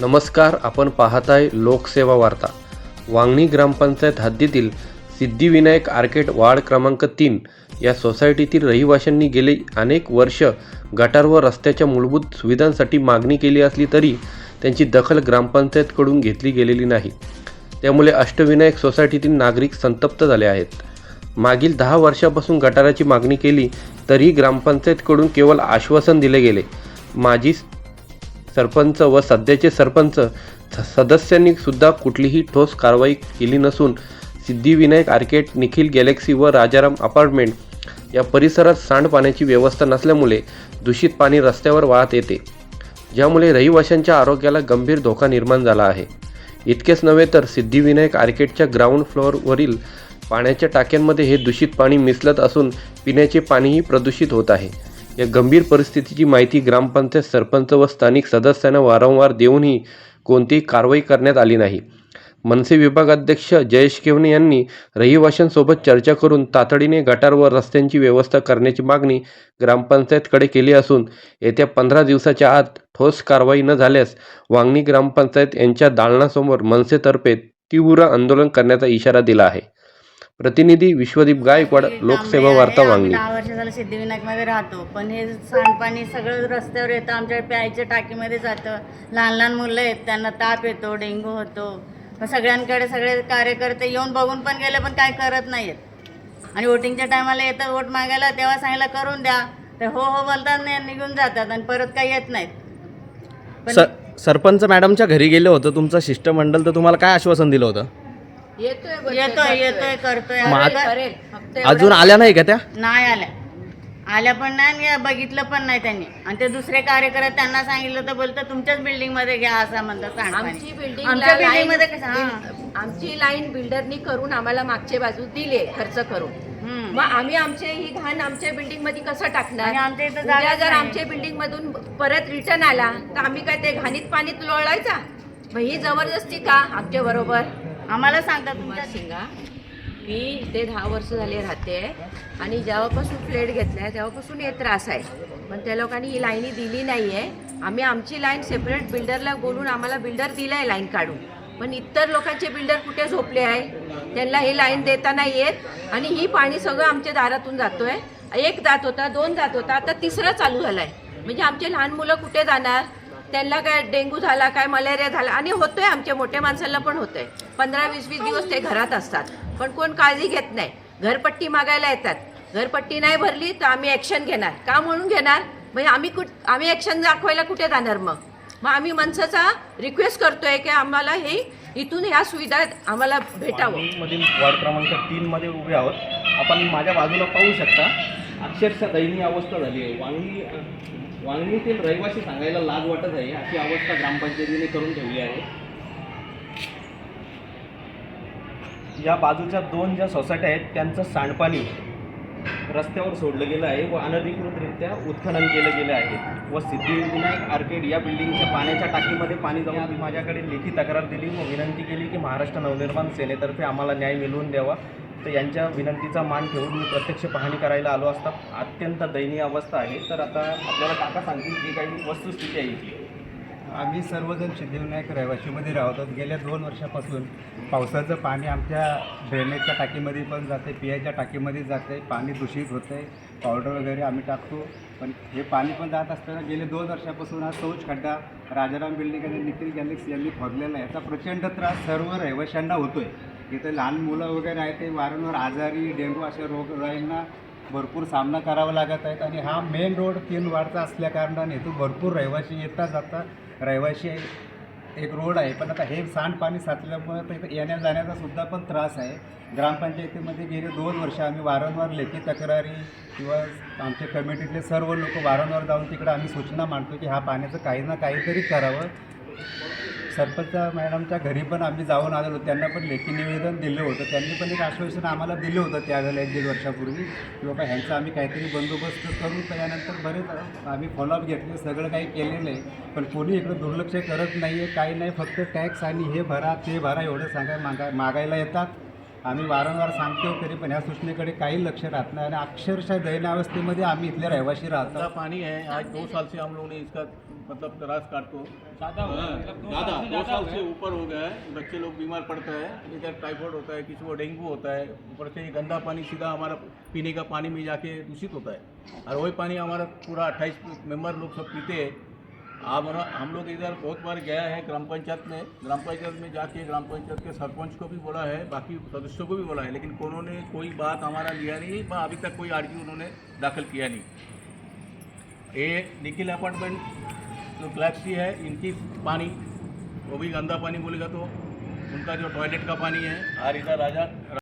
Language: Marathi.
नमस्कार. आपण पाहताय लोकसेवा वार्ता. वांगणी ग्रामपंचायत हद्दीतील सिद्धिविनायक आर्केड वार्ड क्रमांक 3 या सोसायटीतील रहिवाशांनी गेली अनेक वर्ष गटार व रस्त्याच्या मूलभूत सुविधांसाठी मागणी केली असली तरी त्यांची दखल ग्रामपंचायतकडून घेतली गेलेली नाही. त्यामुळे अष्टविनायक सोसायटीतील नागरिक संतप्त झाले आहेत. मागील 10 वर्षापासून गटाराची मागणी केली तरीही ग्रामपंचायतकडून केवळ आश्वासन दिले गेले. माजी सरपंच व सध्याचे सरपंच सदस्यांनी सुद्धा कुठलीही ठोस कारवाई केली नसून सिद्धिविनायक आर्केड, निखिल गॅलेक्सी व राजाराम अपार्टमेंट या परिसरात सांडपाण्याची व्यवस्था नसल्यामुळे दूषित पाणी रस्त्यावर वाहत येते, ज्यामुळे रहिवाशांच्या आरोग्याला गंभीर धोका निर्माण झाला आहे. इतकेच नव्हे तर सिद्धिविनायक आर्केडच्या ग्राउंड फ्लोअरवरील पाण्याच्या टाक्यांमध्ये हे दूषित पाणी मिसळत असून पिण्याचे पाणीही प्रदूषित होत आहे. या गंभीर परिस्थितीची माहिती ग्रामपंचायत सरपंच व स्थानिक सदस्यांना वारंवार देऊनही कोणतीही कारवाई करण्यात आली नाही. मनसे विभागाध्यक्ष जयेश केवणे यांनी रहिवाशांसोबत चर्चा करून तातडीने गटार व रस्त्यांची व्यवस्था करण्याची मागणी ग्रामपंचायतकडे केली असून येत्या 15 दिवसाच्या आत ठोस कारवाई न झाल्यास वांगणी ग्रामपंचायत यांच्या दालनासमोर मनसेतर्फे तीव्र आंदोलन करण्याचा इशारा दिला आहे. प्रतिनिधी विश्वदीप गायकवाड, लोकसेवा वार्ता, वांगणी. 10 वर्ष झालं सिद्धिविनायकमध्ये राहतो, पण हे सांडपाणी सगळं रस्त्यावर येतं, आमच्या प्यायच्या टाकीमध्ये जातं. लहान लहान मुलं आहेत, त्यांना ताप येतो, डेंग्यू होतो. मग सगळ्यांकडे सगळे कार्यकर्ते येऊन बघून पण गेले, पण काय करत नाही आहेत. आणि वोटिंगच्या टायमाला येतात वोट मागायला, तेव्हा सांगितलं करून द्या, तर हो हो बोलतात, निघून जातात आणि परत काही येत नाहीत. सरपंच मॅडमच्या घरी गेले होतं तुमचं शिष्टमंडळ, तर तुम्हाला काय आश्वासन दिलं होतं? येतोय करतोय. अजून आल्या नाही का त्या? नाही आल्या पण नाही आणि बघितलं पण नाही त्यांनी. आणि ते दुसरे कार्यकर्ते त्यांना सांगितलं तर बोलतं तुमच्याच बिल्डिंग मध्ये घ्या असं म्हणतात. आमची बिल्डिंग आमच्या बिल्डिंग मध्ये कसं आमची लाईन बिल्डरनी करून आम्हाला मागचे बाजू दिले खर्च करून. मग आम्ही आमचे ही घाण आमच्या बिल्डिंग मध्ये कसं टाकणार? आणि आमच्या इथं उद्या जागा जर नाही. आमच्या बिल्डिंग मधून परत रिटर्न आला तर आम्ही काय ते घाणीत पाणीत लोळायचा? मग ही जबरदस्ती का आमच्या बरोबर? आम्हाला सांगतात तुमच्या शिंगा मी इथे 10 वर्ष झाले राहते आणि जेव्हापासून फ्लॅट घेतलाय तेव्हापासून हे त्रास आहे. पण त्या लोकांनी ही लाईनी दिली नाही आहे. आम्ही आमची लाईन सेपरेट बिल्डरला बोलून आम्हाला बिल्डर दिला आहे लाईन काढून, पण इतर लोकांचे बिल्डर कुठे झोपले आहे? त्यांना ही लाईन देता नाही येत. आणि ही पाणी सगळं आमच्या दारातून जातोय. एक जात होता, 2 जात होता, आता 3रं चालू झालं आहे. म्हणजे आमचे लहान मुलं कुठे जाणार? त्यांना काय डेंग्यू झाला, काय मलेरिया झाला, आणि होतोय आमच्या मोठ्या माणसांना पण होतंय. 15-20 दिवस ते घरात असतात, पण कोण काळजी घेत नाही. घरपट्टी मागायला येतात, घरपट्टी नाही भरली तर आम्ही ॲक्शन घेणार. का म्हणून घेणार? म्हणजे आम्ही ॲक्शन दाखवायला कुठे जाणार? मग आम्ही मनसेचा रिक्वेस्ट करतोय की आम्हाला हे इथून ह्या सुविधा आम्हाला भेटावं. मधील वार्ड क्रमांक 3 मध्ये उभे आहोत. आपण माझ्या बाजूला पाहू शकता, अक्षरशः दयनीय अवस्था झाली आहे. वांगणीतील रहिवासी सांगायला लाज वाटत आहे, अशी अवस्था ग्रामपंचायतीने करून ठेवली आहे. या बाजूच्या 2 ज्या सोसायट्या आहेत त्यांचं सांडपाणी रस्त्यावर सोडलं गेलं आहे व अनधिकृतरित्या उत्खनन केलं गेलं आहे. व सिद्धिविनायक आर्केड या बिल्डिंगच्या पाण्याच्या टाकीमध्ये पाणी जाऊन माझ्याकडे लेखी तक्रार दिली व विनंती केली की महाराष्ट्र नवनिर्माण सेनेतर्फे आम्हाला न्याय मिळवून द्यावा. तर यांच्या विनंतीचा मान ठेवून मी प्रत्यक्ष पाहणी करायला आलो असता. अत्यंत दयनीय अवस्था आहे. तर आता आपल्याला काका सांगतील की काही वस्तुस्थिती आहे इथली. आम्ही सर्वजण सिद्धिविनायक रहिवाशीमध्ये राहतो. गेल्या 2 वर्षापासून पावसाचं पाणी आमच्या ड्रेनेजच्या टाकीमध्ये पण जाते, पियाच्या टाकीमध्ये जाते, पाणी दूषित होतं आहे. पावडर वगैरे आम्ही टाकतो, पण हे पाणी पण जात असताना गेले 2 वर्षापासून हा शौच खड्डा राजाराम बिल्डिंग आणि निखिल गॅलेक्सी यांनी खोदलेला आहे. याचा प्रचंड त्रास सर्व रहिवाशांना होतो आहे. इथे लहान मुलं वगैरे आहेत, ते वारंवार आजारी, डेंग्यू अशा रोगराईंना भरपूर सामना करावा लागत आहेत. आणि हा मेन रोड 3 वार्डचा असल्याकारणाने इथून भरपूर रहिवासी येता जाता रहिवाशी एक रोड आहे. पण आता हे सांडपाणी साचल्यामुळे तर येण्या जाण्याचा सुद्धा पण त्रास आहे. ग्रामपंचायतीमध्ये गेले 2 वर्ष आम्ही वारंवार लेखी तक्रारी किंवा आमच्या कमिटीतले सर्व लोक वारंवार जाऊन तिकडे आम्ही सूचना मांडतो की हा पाण्याचं काही ना काहीतरी करावं. सरपंच मॅडमच्या घरी पण आम्ही जाऊन आलेलो, त्यांना पण लेखी निवेदन दिलं होतं. त्यांनी पण एक आश्वासन आम्हाला दिलं होतं त्यावेळेला 1-1.5 वर्षापूर्वी की बाबा ह्यांचा आम्ही काहीतरी बंदोबस्त करू. त्यानंतर बरेच आम्ही फॉलोअप घेतले, सगळं काही केलेलं आहे. पण कोणी इकडं दुर्लक्ष करत नाही आहे, काही नाही. फक्त टॅक्स आणि हे भरा ते भरा एवढं मागायला येतात. आम्ही वारंवार सांगतो तरी पण ह्या सूचनेकडे काही लक्ष राहत नाही आणि अक्षरशः दैनावस्थेमध्ये आम्ही इथले रहिवासी राहतो. गंदा पानी है, आज 2 साल से हम लोगों ने इसका मतलब त्रास काटो ज़्यादा 2 साल से ऊपर हो गया है. बच्चे लोग बीमार पड़ते हैं, इधर टाइफाइड होता है, किसी को डेंगू होता है, ऊपर से ये गंदा पानी सीधा हमारा पीने का पानी में जाके दूषित होता है और वही पानी हमारा पूरा 28 मेंबर लोग सब पीते हैं. अब हम लोग इधर बहुत बार गया है ग्राम पंचायत में जाके ग्राम पंचायत के सरपंच को भी बोला है, बाकी सदस्यों को भी बोला है, लेकिन उन्होंने कोई बात हमारा लिया नहीं. अभी तक कोई अर्जी उन्होंने दाखिल किया नहीं. ये निखिल अपार्टमेंट जो गैलेक्सी है, इनकी पानी वो भी गंदा पानी बोलेगा तो उनका जो टॉयलेट का पानी है और इधर राजा